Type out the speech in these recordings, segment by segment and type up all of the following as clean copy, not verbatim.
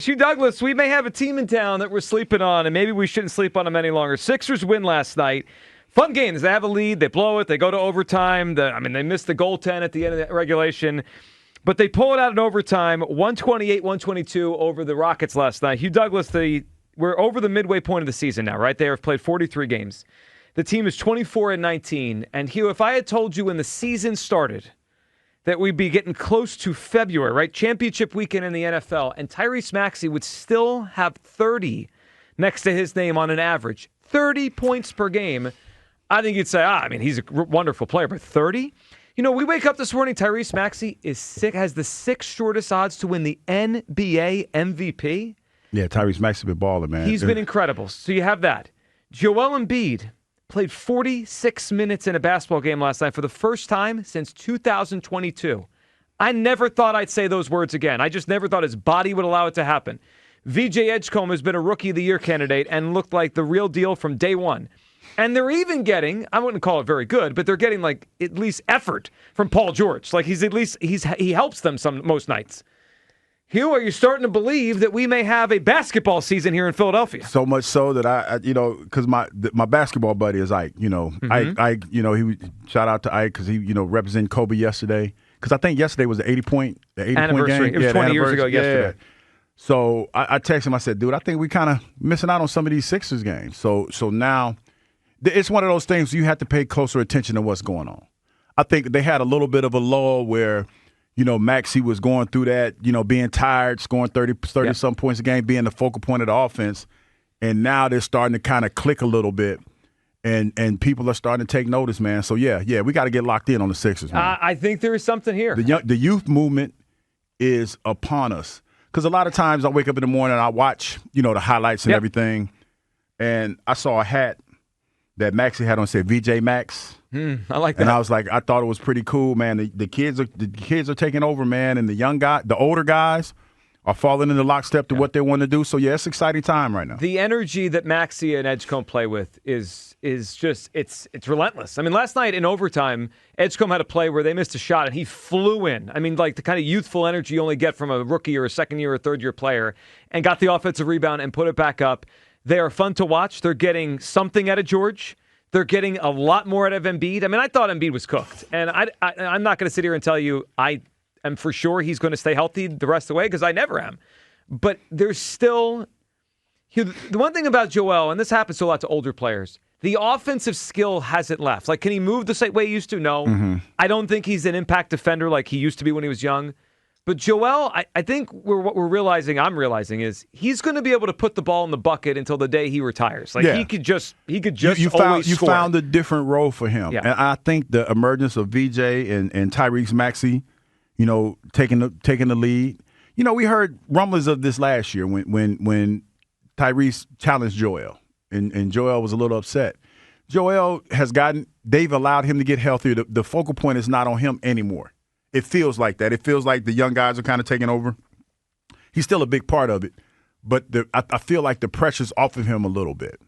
Hugh Douglas, we may have a team in town that we're sleeping on, and maybe we shouldn't sleep on them any longer. Sixers win last night. Fun games. They have a lead. They blow it. They go to overtime. They missed the goaltend at the end of the regulation. But they pull it out in overtime, 128-122 over the Rockets last night. Hugh Douglas, we're over the midway point of the season now, right? They have played 43 games. The team is 24-19. And Hugh, if I had told you when the season started that we'd be getting close to February, right? Championship weekend in the NFL, and Tyrese Maxey would still have 30 next to his name on an average. 30 points per game. I think you'd say, he's a wonderful player, but 30? You know, we wake up this morning, Tyrese Maxey has the sixth shortest odds to win the NBA MVP. Yeah, Tyrese Maxey been balling, man. He's been incredible. So you have that. Joel Embiid played 46 minutes in a basketball game last night for the first time since 2022. I never thought I'd say those words again. I just never thought his body would allow it to happen. Edgecombe has been a Rookie of the Year candidate and looked like the real deal from day one. And they're even getting, I wouldn't call it very good, but they're getting like at least effort from Paul George. Like he helps them most nights. Hugh, are you starting to believe that we may have a basketball season here in Philadelphia? So much so that because my basketball buddy is Ike. Ike. Shout out to Ike because he represented Kobe yesterday. Because I think yesterday was the 80-point anniversary. game. It was 20 years ago yesterday. Yeah. So I texted him. I said, dude, I think we kind of missing out on some of these Sixers games. So now it's one of those things you have to pay closer attention to what's going on. I think they had a little bit of a lull where Maxey was going through that, being tired, scoring 30-some points a game, being the focal point of the offense. And now they're starting to kind of click a little bit, and people are starting to take notice, man. So, yeah, we got to get locked in on the Sixers, man. I think there is something here. The youth movement is upon us. Because a lot of times I wake up in the morning and I watch, the highlights and everything, and I saw a hat that Maxey had on said VJ Max. I like that. And I was like, I thought it was pretty cool, man. The kids are taking over, man, and the older guys are falling into lockstep to what they want to do. So yeah, it's an exciting time right now. The energy that Maxey and Edgecombe play with is just it's relentless. I mean, last night in overtime, Edgecombe had a play where they missed a shot and he flew in. I mean, like the kind of youthful energy you only get from a rookie or a second year or third year player, and got the offensive rebound and put it back up. They are fun to watch. They're getting something out of George. They're getting a lot more out of Embiid. I mean, I thought Embiid was cooked. And I'm not going to sit here and tell you I am for sure he's going to stay healthy the rest of the way, because I never am. But there's still – the one thing about Joel, and this happens to a lot to older players, the offensive skill hasn't left. Like, can he move the same way he used to? No. Mm-hmm. I don't think he's an impact defender like he used to be when he was young. But Joel, I think what I'm realizing is he's going to be able to put the ball in the bucket until the day he retires. Like he could just you found a different role for him. Yeah. And I think the emergence of VJ and Tyrese Maxey, taking the lead. We heard rumblings of this last year when Tyrese challenged Joel and Joel was a little upset. Joel they've allowed him to get healthier. The focal point is not on him anymore. It feels like that. It feels like the young guys are kind of taking over. He's still a big part of it, but I feel like the pressure's off of him a little bit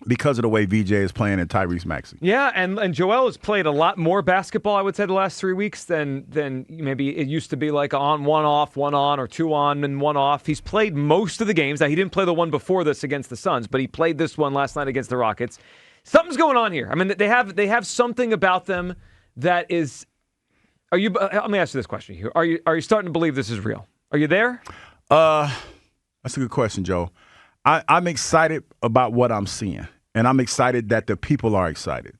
because of the way VJ is playing and Tyrese Maxey. Yeah, and Joel has played a lot more basketball, I would say, the last 3 weeks than maybe it used to be, like on, one off, one on, or two on and one off. He's played most of the games. Now, he didn't play the one before this against the Suns, but he played this one last night against the Rockets. Something's going on here. I mean, they have something about them that is. Let me ask you this question, Hugh. Are you starting to believe this is real? Are you there? That's a good question, Joe. I'm excited about what I'm seeing, and I'm excited that the people are excited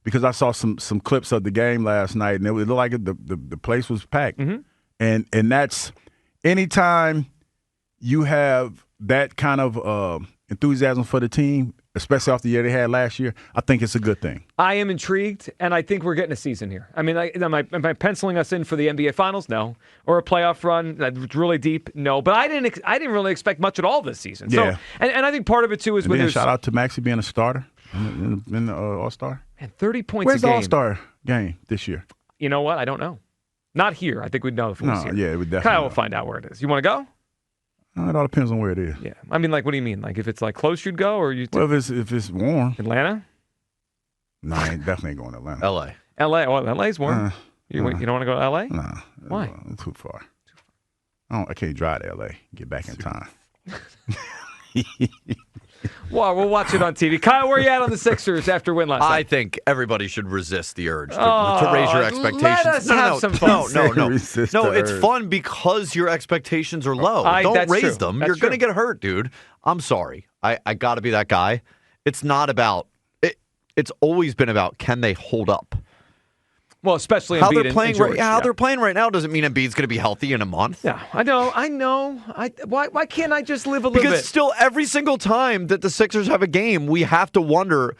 because I saw some clips of the game last night, and it looked like the place was packed. Mm-hmm. And that's anytime you have that kind of enthusiasm for the team, especially after the year they had last year, I think it's a good thing. I am intrigued, and I think we're getting a season here. I mean, am I penciling us in for the NBA Finals? No. Or a playoff run that's really deep? No. But I didn't really expect much at all this season. Yeah. So, and I think part of it, too, is when there's... shout out to Maxey being a starter in the All-Star. And 30 points Where's a game. Where's the All-Star game this year? You know what? I don't know. Not here. I think we'd know if it was here. Yeah, we definitely Kyle will find out where it is. You want to go? It all depends on where it is. Yeah. I mean, like, what do you mean? Like, if it's, like, close, you'd go? Or you? Well, if it's warm. Atlanta? No, I definitely ain't going to Atlanta. L.A. Well, L.A.'s warm. You don't want to go to L.A.? Nah. Why? It's too far. I can't drive to L.A. Get back in time. Well, we'll watch it on TV. Kyle, where are you at on the Sixers after win last night? I think everybody should resist the urge to raise your expectations. Let us have some fun. No, it's fun because your expectations are low. Don't raise them. You're going to get hurt, dude. I'm sorry. I got to be that guy. It's not about it. It's always been about can they hold up. Well, especially how Embiid they're playing how they're playing right now doesn't mean Embiid's going to be healthy in a month. Yeah, I know. Why can't I just live a little bit? Because still, every single time that the Sixers have a game, we have to wonder.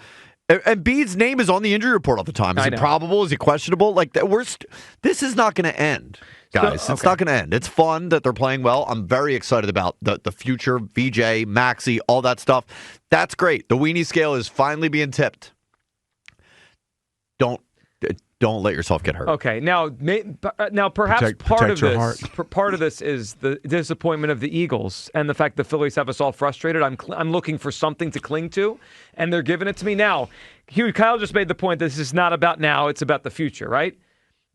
Embiid's name is on the injury report all the time. Is he probable? Is he questionable? Like this is not going to end, guys. It's not going to end. It's fun that they're playing well. I'm very excited about the future. VJ, Maxey, all that stuff. That's great. The weenie scale is finally being tipped. Don't let yourself get hurt. Okay, now perhaps part of this is the disappointment of the Eagles and the fact the Phillies have us all frustrated. I'm looking for something to cling to, and they're giving it to me now. Hugh, Kyle just made the point that this is not about now; it's about the future, right?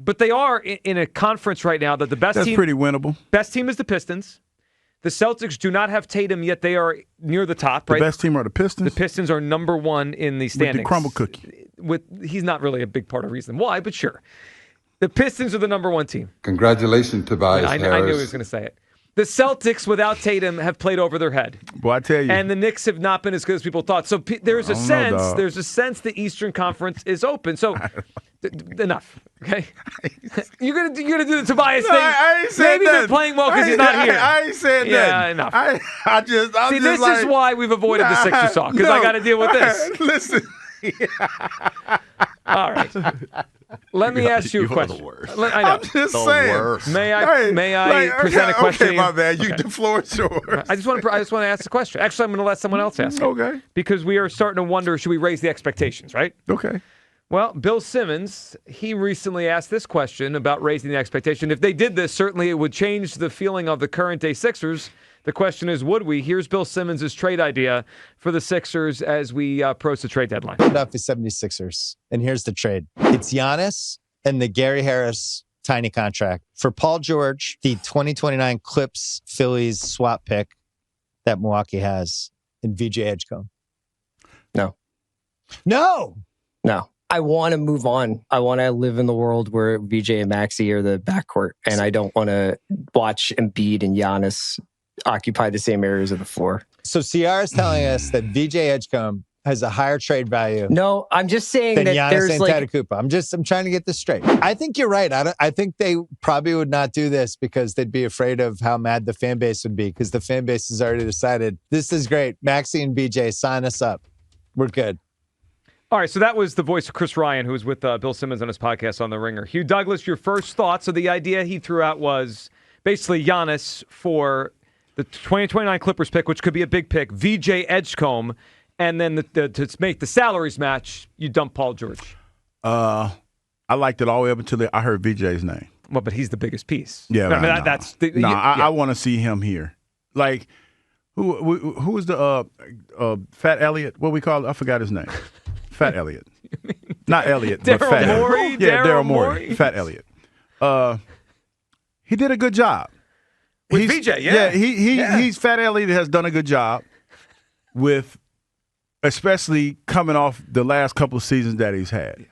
But they are in a conference right now that the best team. That's pretty winnable. Best team is the Pistons. The Celtics do not have Tatum, yet they are near the top, right? The best team are the Pistons? The Pistons are number one in the standings. With the crumble cookie. He's not really a big part of the reason why, but sure. The Pistons are the number one team. Congratulations, Tobias Harris. I knew he was going to say it. The Celtics, without Tatum, have played over their head. Well, I tell you. And the Knicks have not been as good as people thought. So there's a sense the Eastern Conference is open. So enough, okay? You're gonna do the Tobias thing. I ain't said Maybe that. they're playing well because he's not here. I ain't said that. Yeah, enough. This is why we've avoided the Sixers talk, because I got to deal with this. Listen. All right. Let me ask you a question. I know. I'm just saying. Worst. May I present a question? Okay, my bad. The floor is yours. I just want to ask a question. Actually, I'm going to let someone else ask it. Okay. Because we are starting to wonder, should we raise the expectations, right? Okay. Well, Bill Simmons, he recently asked this question about raising the expectation. If they did this, certainly it would change the feeling of the current-day Sixers. The question is, would we? Here's Bill Simmons' trade idea for the Sixers as we approach the trade deadline. Enough the 76ers. And here's the trade. It's Giannis and the Gary Harris tiny contract. For Paul George, the 2029 Clips Phillies swap pick that Milwaukee has, and VJ Edgecombe. No. I want to move on. I want to live in the world where VJ and Maxey are the backcourt, and I don't want to watch Embiid and Giannis occupy the same areas of the floor. So Ciara's telling us that VJ Edgecombe has a higher trade value. No, I'm just saying that Giannis there's Antetokounmpo. I'm trying to get this straight. I think you're right. I think they probably would not do this because they'd be afraid of how mad the fan base would be, because the fan base has already decided this is great. Maxey and VJ, sign us up. We're good. All right, so that was the voice of Chris Ryan, who was with Bill Simmons on his podcast on The Ringer. Hugh Douglas, your first thoughts. So the idea he threw out was basically Giannis for the 2029 Clippers pick, which could be a big pick, VJ Edgecombe, and then to make the salaries match, you dump Paul George. I liked it all the way up until I heard VJ's name. Well, but he's the biggest piece. Yeah, I want to see him here. Like, who is the Fat Elliott? What we call it? I forgot his name. Fat Elliott. Not Elliott, but Fat Morey? Yeah, Daryl Morey. Fat Elliott. He did a good job. With VJ, yeah. He's Fat Elliott has done a good job with, especially coming off the last couple of seasons that he's had.